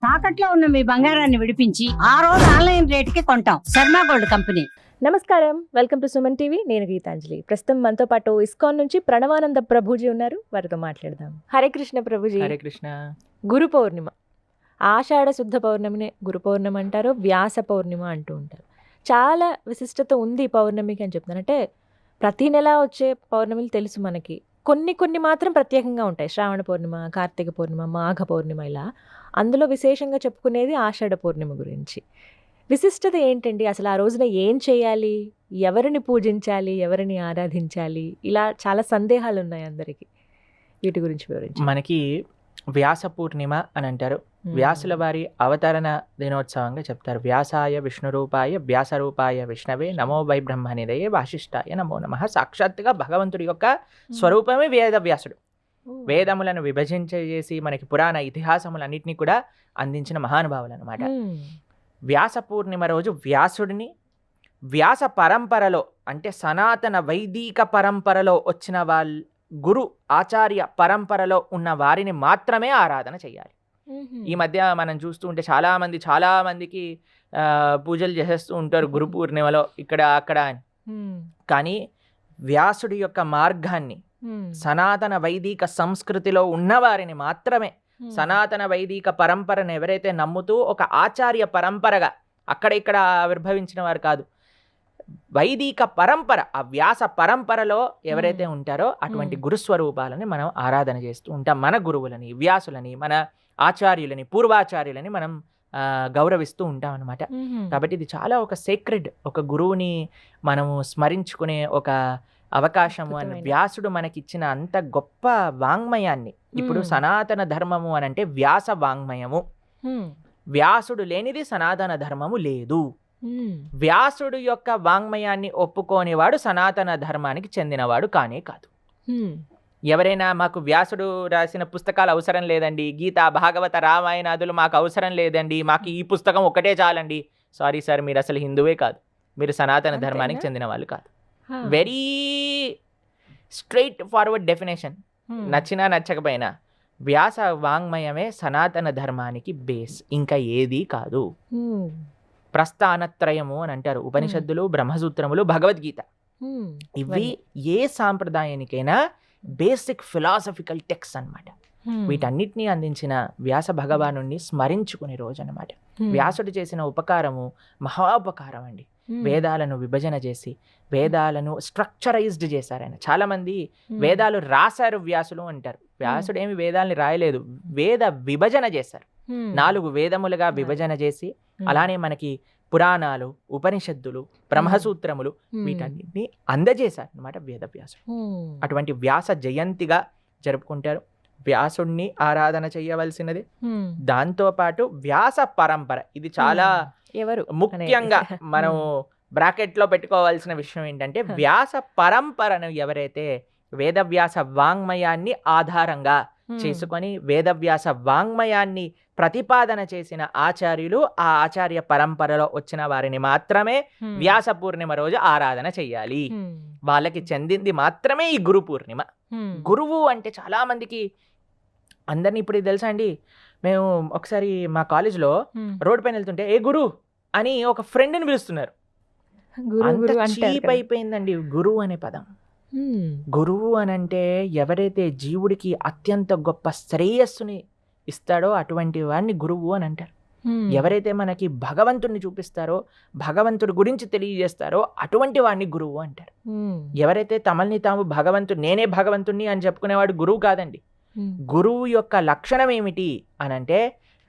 తాకట్లో ఉన్న మీ బంగారాన్ని విడిపించి ఆ రోజు ఆన్లైన్ రేటుకి కొంటాం. Sharma gold company. నమస్కారం, వెల్కమ్ టు సుమన్ టీవీ. నేను గీతాంజలి. ప్రస్తుతం మనతో పాటు ఇస్కాన్ నుంచి ప్రణవానంద ప్రభుజీ ఉన్నారు. వారితో మాట్లాడదాం. హరే కృష్ణ ప్రభుజీ. హరే కృష్ణ. గురు పౌర్ణిమ, ఆషాఢ శుద్ధ పౌర్ణమిని గురు పౌర్ణమి అంటారు, వ్యాస పౌర్ణిమ అంటూ ఉంటారు. చాలా విశిష్టత ఉంది పౌర్ణమికి అని చెప్తాను. అంటే ప్రతి నెల వచ్చే పౌర్ణమిలు తెలుసు మనకి, కొన్ని మాత్రం ప్రత్యేకంగా ఉంటాయి. శ్రావణ పౌర్ణిమ, కార్తీక పౌర్ణిమ, మాఘ పౌర్ణిమ, ఇలా. అందులో విశేషంగా చెప్పుకునేది ఆషాఢ పౌర్ణిమ గురించి. విశిష్టత ఏంటండి? అసలు ఆ రోజున ఏం చేయాలి, ఎవరిని పూజించాలి, ఎవరిని ఆరాధించాలి, ఇలా చాలా సందేహాలు ఉన్నాయి అందరికీ. వీటి గురించి వివరించి. మనకి వ్యాస పూర్ణిమ అని అంటారు. వ్యాసుల వారి అవతరణ దినోత్సవంగా చెప్తారు. వ్యాసాయ విష్ణురూపాయ వ్యాసరూపాయ విష్ణవే నమో వై బ్రహ్మనిదయే వాసిష్ఠాయ నమో నమః. సాక్షాత్తుగా భగవంతుడి యొక్క స్వరూపమే వేదవ్యాసుడు. వేదములను విభజించేసి మనకి పురాణ ఇతిహాసములన్నింటినీ కూడా అందించిన మహానుభావులు అనమాట. వ్యాస పూర్ణిమ రోజు వ్యాసుడిని వ్యాస పరంపరలో, అంటే సనాతన వైదిక పరంపరలో వచ్చిన వాళ్ళ గురు ఆచార్య పరంపరలో ఉన్న వారిని మాత్రమే ఆరాధన చేయాలి. ఈ మధ్య మనం చూస్తూ ఉంటే చాలా మందికి పూజలు చేసేస్తూ ఉంటారు గురు పూర్ణిమలో, ఇక్కడ అక్కడ అని. కానీ వ్యాసుడి యొక్క మార్గాన్ని, సనాతన వైదిక సంస్కృతిలో ఉన్నవారిని మాత్రమే, సనాతన వైదిక పరంపరను ఎవరైతే నమ్ముతూ ఒక ఆచార్య పరంపరగా అక్కడ ఇక్కడ ఆవిర్భవించిన వారు కాదు, వైదిక పరంపర, ఆ వ్యాస పరంపరలో ఎవరైతే ఉంటారో అటువంటి గురుస్వరూపాలని మనం ఆరాధన చేస్తూ ఉంటాం. మన గురువులని, వ్యాసులని, మన ఆచార్యులని, పూర్వాచార్యులని మనం గౌరవిస్తూ ఉంటాం అనమాట. కాబట్టి ఇది చాలా ఒక సేక్రెడ్, ఒక గురువుని మనము స్మరించుకునే ఒక అవకాశము. అని వ్యాసుడు మనకిచ్చిన అంత గొప్ప వాంగ్మయాన్ని, ఇప్పుడు సనాతన ధర్మము అని అంటే వ్యాస వాంగ్మయము. వ్యాసుడు లేనిది సనాతన ధర్మము లేదు. వ్యాసుడు యొక్క వాంగ్మయాన్ని ఒప్పుకోనివాడు సనాతన ధర్మానికి చెందినవాడు కానే కాదు. ఎవరైనా మాకు వ్యాసుడు రాసిన పుస్తకాలు అవసరం లేదండి, గీత భాగవత రామాయణాదులు మాకు అవసరం లేదండి, మాకు ఈ పుస్తకం ఒకటే చాలండి, సారీ సార్, మీరు అసలు హిందువే కాదు, మీరు సనాతన ధర్మానికి చెందిన వాళ్ళు కాదు. Very straight forward definition. నచ్చినా నచ్చకపోయినా వ్యాస వాంగ్మయమే సనాతన ధర్మానికి బేస్, ఇంకా ఏదీ కాదు. ప్రస్థానత్రయము అని అంటారు ఉపనిషత్తులు, బ్రహ్మసూత్రములు, భగవద్గీత. ఇవి ఏ సాంప్రదాయానికైనా బేసిక్ ఫిలాసఫికల్ టెక్స్ట్ అన్నమాట. వీటన్నిటినీ అందించిన వ్యాస భగవానుణ్ణి స్మరించుకునే రోజు అనమాట. వ్యాసుడు చేసిన ఉపకారము మహోపకారం అండి. వేదాలను విభజన చేసి వేదాలను స్ట్రక్చరైజ్డ్ చేశారు ఆయన. చాలా మంది వేదాలు రాశారు వ్యాసులు అంటారు. వ్యాసుడు ఏమి వేదాలని రాయలేదు, వేద విభజన చేశారు. 4 వేదములుగా విభజన చేసి, అలానే మనకి పురాణాలు, ఉపనిషత్తులు, బ్రహ్మసూత్రములు, వీటన్నిటిని అందజేశారు అనమాట వేదవ్యాసుడు. అటువంటి వ్యాస జయంతిగా జరుపుకుంటారు. వ్యాసుడిని ఆరాధన చేయవలసినది. దాంతో పాటు వ్యాస పరంపర, ఇది చాలా ముఖ్యంగా మనం బ్రాకెట్ లో పెట్టుకోవాల్సిన విషయం ఏంటంటే, వ్యాస పరంపరను ఎవరైతే వేదవ్యాస వాంగ్మయాన్ని ఆధారంగా చేసుకొని వేదవ్యాస వాంగ్మయాన్ని ప్రతిపాదన చేసిన ఆచార్యులు, ఆ ఆచార్య పరంపరలో వచ్చిన వారిని మాత్రమే వ్యాస పూర్ణిమ రోజు ఆరాధన చెయ్యాలి. వాళ్ళకి చెందింది మాత్రమే ఈ గురు పూర్ణిమ. గురువు అంటే చాలా మందికి, అందరినీ ఇప్పుడు ఇది తెలుసా అండి, మేము ఒకసారి మా కాలేజ్లో రోడ్ పైన వెళ్తుంటే ఏ గురు అని ఒక ఫ్రెండ్ని పిలుస్తున్నారు. అంత చీప్ అయిపోయిందండి గురువు అనే పదం. గురువు అనంటే ఎవరైతే జీవుడికి అత్యంత గొప్ప శ్రేయస్సుని ఇస్తాడో అటువంటి వాడిని గురువు అని అంటారు. ఎవరైతే మనకి భగవంతుడిని చూపిస్తారో, భగవంతుడి గురించి తెలియజేస్తారో అటువంటి వాడిని గురువు అంటారు. ఎవరైతే తమల్ని తాము నేనే భగవంతుడిని అని చెప్పుకునేవాడు గురువు కాదండి. గురువు యొక్క లక్షణం ఏమిటి అనంటే,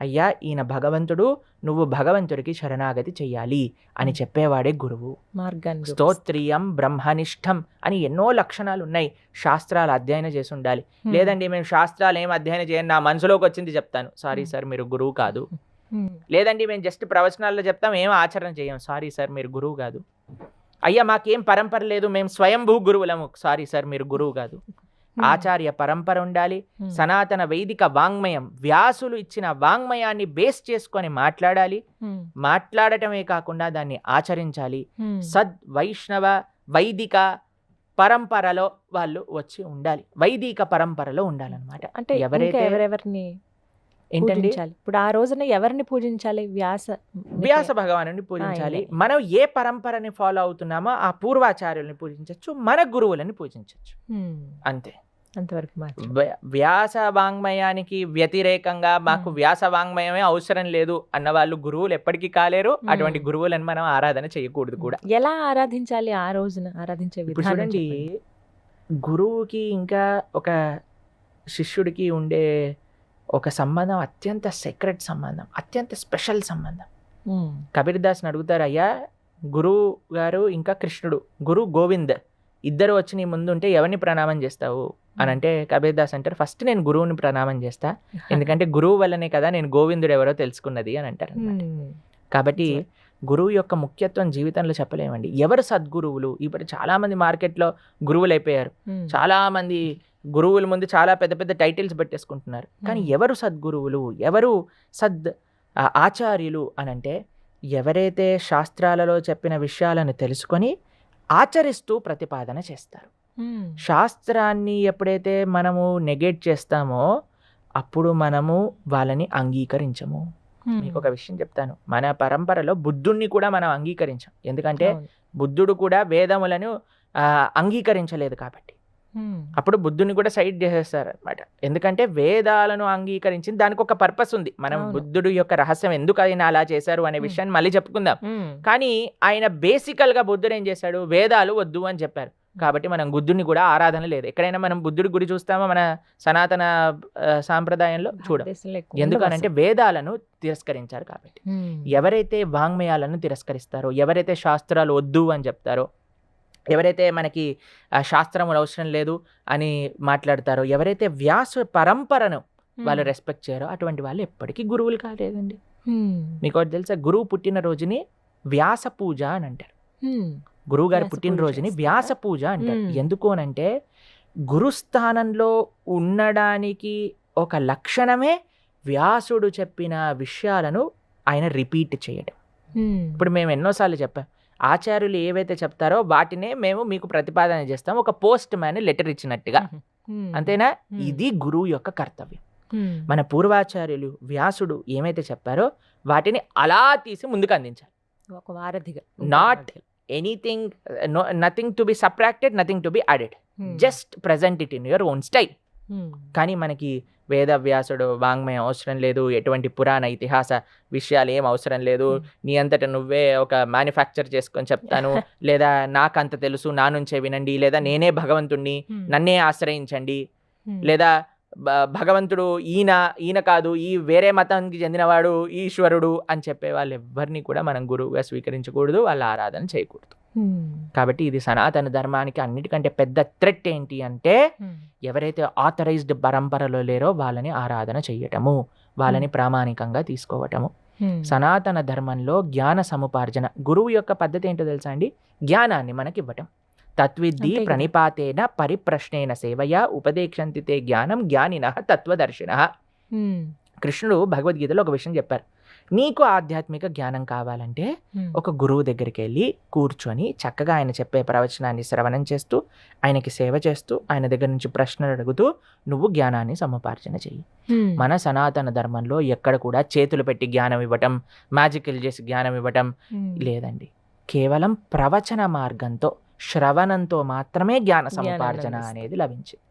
అయ్యా ఈయన భగవంతుడు, నువ్వు భగవంతుడికి శరణాగతి చెయ్యాలి అని చెప్పేవాడే గురువు. స్తోత్రియం బ్రహ్మనిష్టం అని ఎన్నో లక్షణాలు ఉన్నాయి. శాస్త్రాలు అధ్యయనం చేసి ఉండాలి. లేదండి మేము శాస్త్రాలు ఏం అధ్యయనం చేయను, నా మనసులోకి వచ్చింది చెప్తాను, సారీ సార్ మీరు గురువు కాదు. లేదండి మేము జస్ట్ ప్రవచనాల్లో చెప్తాం, ఏం ఆచరణ చేయం, సారీ సార్ మీరు గురువు కాదు. అయ్యా మాకేం పరంపర లేదు, మేము స్వయంభూ గురువులము, సారీ సార్ మీరు గురువు కాదు. ఆచార్య పరంపర ఉండాలి. సనాతన వైదిక వాంగ్మయం, వ్యాసులు ఇచ్చిన వాంగ్మయాన్ని బేస్ చేసుకొని మాట్లాడాలి. మాట్లాడటమే కాకుండా దాన్ని ఆచరించాలి. సద్ వైష్ణవ వైదిక పరంపరలో వాళ్ళు వచ్చి ఉండాలి, వైదిక పరంపరలో ఉండాలన్నమాట. అంటే ఎవరైతే ఎవరెవరిని ఏంటండి పూజించాలి ఇప్పుడు ఆ రోజున ఎవరిని పూజించాలి? వ్యాస భగవానుని పూజించాలి. మనం ఏ పరంపరని ఫాలో అవుతున్నామో ఆ పూర్వాచార్యుల్ని పూజించవచ్చు, మన గురువులని పూజించవచ్చు, అంతే. అంతవరకు మాత్రం. వ్యాస వాంగ్మయానికి వ్యతిరేకంగా మాకు వ్యాస వాంగ్మయమే అవసరం లేదు అన్న వాళ్ళు గురువులు ఎప్పటికీ కాలేరు. అటువంటి గురువులను మనం ఆరాధన చేయకూడదు కూడా. ఎలా ఆరాధించాలి ఆ రోజున? ఆరాధించే ఇప్పుడు విధానం చూడండి, చెప్పండి. గురువుకి ఇంకా ఒక శిష్యుడికి ఉండే ఒక సంబంధం అత్యంత సెక్రెట్ సంబంధం, అత్యంత స్పెషల్ సంబంధం. కబీర్ దాస్ని అడుగుతారు, అయ్యా గురువు గారు ఇంకా కృష్ణుడు, గురు గోవింద్ ఇద్దరు వచ్చి నీ ముందు ఉంటే ఎవరిని ప్రణామం చేస్తావు అని అంటే కబీర్ దాస్ అంటారు, ఫస్ట్ నేను గురువుని ప్రణామం చేస్తా, ఎందుకంటే గురువు వల్లనే కదా నేను గోవిందుడు ఎవరో తెలుసుకున్నది అని అంటారు. కాబట్టి గురువు యొక్క ముఖ్యత్వం జీవితంలో చెప్పలేమండి. ఎవరు సద్గురువులు? ఇప్పుడు చాలా మంది మార్కెట్లో గురువులు అయిపోయారు, చాలా మంది గురువుల ముందు చాలా పెద్ద పెద్ద టైటిల్స్ పెట్టేసుకుంటున్నారు. కానీ ఎవరు సద్గురువులు, ఎవరు ఆచార్యులు అని అంటే ఎవరైతే శాస్త్రాలలో చెప్పిన విషయాలను తెలుసుకొని ఆచరిస్తూ ప్రతిపాదన చేస్తారు. శాస్త్రాన్ని ఎప్పుడైతే మనము నెగెట్ చేస్తామో అప్పుడు మనము వాళ్ళని అంగీకరించము. మీకు ఒక విషయం చెప్తాను, మన పరంపరలో బుద్ధుణ్ణి కూడా మనం అంగీకరించాం, ఎందుకంటే బుద్ధుడు కూడా వేదములను అంగీకరించలేదు కాబట్టి. అప్పుడు బుద్ధుని కూడా సైడ్ చేసేస్తారు అనమాట. ఎందుకంటే వేదాలను అంగీకరించింది దానికి ఒక పర్పస్ ఉంది. మనం బుద్ధుడు యొక్క రహస్యం ఎందుకు ఆయన అలా చేశారు అనే విషయాన్ని మళ్ళీ చెప్పుకుందాం. కానీ ఆయన బేసికల్ గా బుద్ధుడు ఏం చేశాడు, వేదాలు వద్దు అని చెప్పారు. కాబట్టి మనం బుద్ధుడిని కూడా ఆరాధన లేదు. ఎక్కడైనా మనం బుద్ధుడి గురి చూస్తామో మన సనాతన సాంప్రదాయంలో చూడం. ఎందుకనంటే వేదాలను తిరస్కరించారు కాబట్టి. ఎవరైతే వాంగ్మయాలను తిరస్కరిస్తారో, ఎవరైతే శాస్త్రాలు వద్దు అని చెప్తారో, ఎవరైతే మనకి శాస్త్రములు అవసరం లేదు అని మాట్లాడతారో, ఎవరైతే వ్యాస పరంపరను వాళ్ళు రెస్పెక్ట్ చేయరో అటువంటి వాళ్ళు ఎప్పటికీ గురువులు కాలేదండి. మీకు ఒకటి తెలుసా, గురువు పుట్టినరోజుని వ్యాస పూజ అని అంటారు. గురువు గారి పుట్టినరోజుని వ్యాస పూజ అంటారు. ఎందుకు అనంటే గురుస్థానంలో ఉండడానికి ఒక లక్షణమే వ్యాసుడు చెప్పిన విషయాలను ఆయన రిపీట్ చేయడం. ఇప్పుడు మేము ఎన్నోసార్లు చెప్పాం, ఆచార్యులు ఏవైతే చెప్తారో వాటినే మేము మీకు ప్రతిపాదన చేస్తాం, ఒక పోస్ట్ మ్యాన్ లెటర్ ఇచ్చినట్టుగా, అంతేనా? ఇది గురువు యొక్క కర్తవ్యం. మన పూర్వాచార్యులు వ్యాసుడు ఏమైతే చెప్పారో వాటిని అలా తీసి ముందుకు అందించాలి. ఒక వారధిగా, not anything, nothing to be subtracted, nothing to be added, just present it in your own style. కానీ మనకి వేద వ్యాసుడు వాంగ్మయం అవసరం లేదు, ఎటువంటి పురాణ ఇతిహాస విషయాలు ఏం అవసరం లేదు, నీ అంతటా నువ్వే ఒక మ్యానుఫ్యాక్చర్ చేసుకొని చెప్తాను, లేదా నాకంత తెలుసు నా నుంచే వినండి, లేదా నేనే భగవంతుణ్ణి నన్నే ఆశ్రయించండి, లేదా భగవంతుడు ఈయన కాదు, ఈ వేరే మతానికి చెందినవాడు ఈశ్వరుడు అని చెప్పే వాళ్ళు ఎవరిని కూడా మనం గురువుగా స్వీకరించకూడదు, వాళ్ళ ఆరాధన చేయకూడదు. కాబట్టి ఇది సనాతన ధర్మానికి అన్నిటికంటే పెద్ద థ్రెట్ ఏంటి అంటే ఎవరైతే ఆథరైజ్డ్ పరంపరలో లేరో వాళ్ళని ఆరాధన చెయ్యటము, వాళ్ళని ప్రామాణికంగా తీసుకోవటము. సనాతన ధర్మంలో జ్ఞాన సముపార్జన, గురువు యొక్క పద్ధతి ఏంటో తెలుసా అండి? జ్ఞానాన్ని మనకి ఇవ్వటం. తత్విద్ధి ప్రణిపాతేన పరిప్రశ్నేన సేవయా ఉపదేక్షంతి తే జ్ఞానం జ్ఞానినః తత్వదర్శినః. కృష్ణుడు భగవద్గీతలో ఒక విషయం చెప్పారు, నీకు ఆధ్యాత్మిక జ్ఞానం కావాలంటే ఒక గురువు దగ్గరికి వెళ్ళి కూర్చొని చక్కగా ఆయన చెప్పే ప్రవచనాన్ని శ్రవణం చేస్తూ, ఆయనకి సేవ చేస్తూ, ఆయన దగ్గర నుంచి ప్రశ్నలు అడుగుతూ నువ్వు జ్ఞానాన్ని సముపార్జన చెయ్యి. మన సనాతన ధర్మంలో ఎక్కడ కూడా చేతులు పెట్టి జ్ఞానం ఇవ్వటం, మ్యాజికల్ చేసి జ్ఞానం ఇవ్వటం లేదండి. కేవలం ప్రవచన మార్గంతో, శ్రవణంతో మాత్రమే జ్ఞాన సముపార్జన అనేది లభించింది.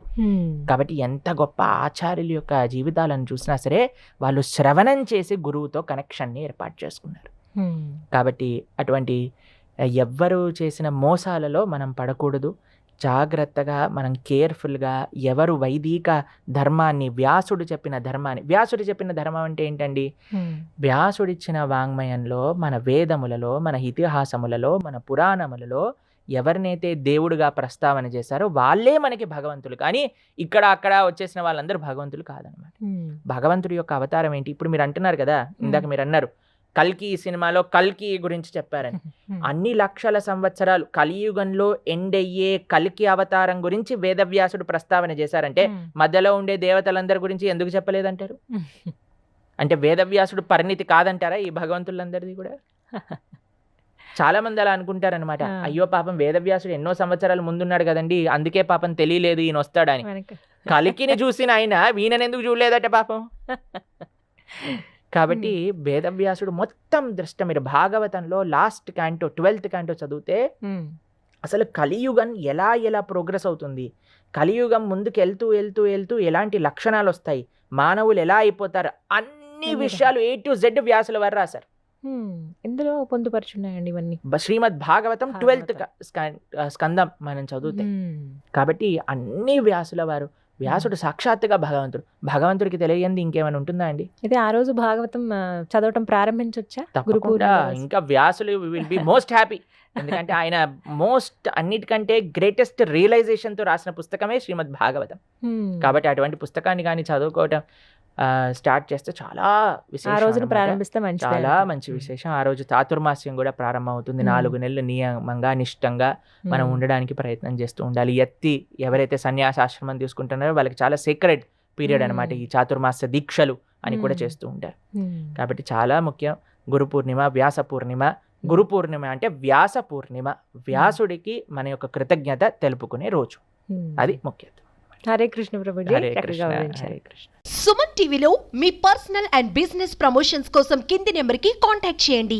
కాబట్టి ఎంత గొప్ప ఆచార్యుల యొక్క జీవితాలను చూసినా సరే వాళ్ళు శ్రవణం చేసి గురువుతో కనెక్షన్ని ఏర్పాటు చేసుకున్నారు. కాబట్టి అటువంటి ఎవ్వరు చేసిన మోసాలలో మనం పడకూడదు. జాగ్రత్తగా మనం కేర్ఫుల్గా ఎవరు వైదిక ధర్మాన్ని, వ్యాసుడు చెప్పిన ధర్మం అంటే ఏంటండి? వ్యాసుడిచ్చిన వాంగ్మయంలో, మన వేదములలో, మన ఇతిహాసములలో, మన పురాణములలో ఎవరినైతే దేవుడుగా ప్రస్తావన చేశారో వాళ్ళే మనకి భగవంతులు. కానీ ఇక్కడ అక్కడ వచ్చేసిన వాళ్ళందరూ భగవంతులు కాదనమాట. భగవంతుడి యొక్క అవతారం ఏంటి? ఇప్పుడు మీరు అంటున్నారు కదా, ఇందాక మీరు అన్నారు కల్కి సినిమాలో కల్కి గురించి చెప్పారని. అన్ని లక్షల సంవత్సరాలు కలియుగంలో ఎండ్ అయ్యే కల్కి అవతారం గురించి వేదవ్యాసుడు ప్రస్తావన చేశారంటే మధ్యలో ఉండే దేవతలందరి గురించి ఎందుకు చెప్పలేదంటారు? అంటే వేదవ్యాసుడు పరిణితి కాదంటారా ఈ భగవంతులందరిది కూడా? చాలా మంది అలా అనుకుంటారనమాట. అయ్యో పాపం వేదవ్యాసుడు ఎన్నో సంవత్సరాల ముందున్నాడు కదండి, అందుకే పాపం తెలియలేదు ఈయన వస్తాడని. కలికిని చూసిన ఆయన వీణనెందుకు చూడలేదట పాపం? కాబట్టి వేదవ్యాసుడు మొత్తం దృష్ట మీరు భాగవతంలో లాస్ట్ క్యాంటో 12th క్యాంటో చదివితే అసలు కలియుగం ఎలా ఎలా ప్రోగ్రెస్ అవుతుంది, కలియుగం ముందుకు వెళ్తూ వెళ్తూ వెళ్తూ ఎలాంటి లక్షణాలు వస్తాయి, మానవులు ఎలా అయిపోతారు, అన్ని విషయాలు A to Z వ్యాసుల వారు రాశారు. ఇందులో పొందుపరుచున్నాయండి ఇవన్నీ. శ్రీమద్ భాగవతం 12th స్కందం మనం చదివితే. కాబట్టి అన్ని వ్యాసుల వారు, వ్యాసుడు సాక్షాత్తుగా భగవంతుడికి తెలియంది ఇంకేమైనా ఉంటుందా అండి? అయితే ఆ రోజు భాగవతం చదవటం ప్రారంభించవచ్చా? తప్పకుండా. ఇంకా వ్యాసులు విల్ బి మోస్ట్ హ్యాపీ. ఎందుకంటే ఆయన మోస్ట్ అన్నిటికంటే గ్రేటెస్ట్ రియలైజేషన్ తో రాసిన పుస్తకమే శ్రీమద్ భాగవతం. కాబట్టి అటువంటి పుస్తకాన్ని కానీ చదువుకోవటం స్టార్ట్ చేస్తే చాలా విశేషం, ప్రారంభిస్తే చాలా మంచి విశేషం. ఆ రోజు చాతుర్మాస్యం కూడా ప్రారంభం అవుతుంది. 4 నెలలు నియమంగా నిష్టంగా మనం ఉండడానికి ప్రయత్నం చేస్తూ ఉండాలి. ఎవరైతే సన్యాసాశ్రమం తీసుకుంటున్నారో వాళ్ళకి చాలా సీక్రెట్ పీరియడ్ అనమాట ఈ చాతుర్మాస్య దీక్షలు అని కూడా చేస్తూ ఉంటారు. కాబట్టి చాలా ముఖ్యం. గురు పూర్ణిమ, వ్యాస పూర్ణిమ. గురు పూర్ణిమ అంటే వ్యాస పూర్ణిమ, వ్యాసుడికి మన యొక్క కృతజ్ఞత తెలుపుకునే రోజు. అది ముఖ్యత. హరే కృష్ణ ప్రభుజీ. హరే కృష్ణ, హరే కృష్ణ. సుమన్ టీవీలో మీ పర్సనల్ అండ్ బిజినెస్ ప్రమోషన్స్ కోసం కింది నెంబర్కి కాంటాక్ట్ చేయండి.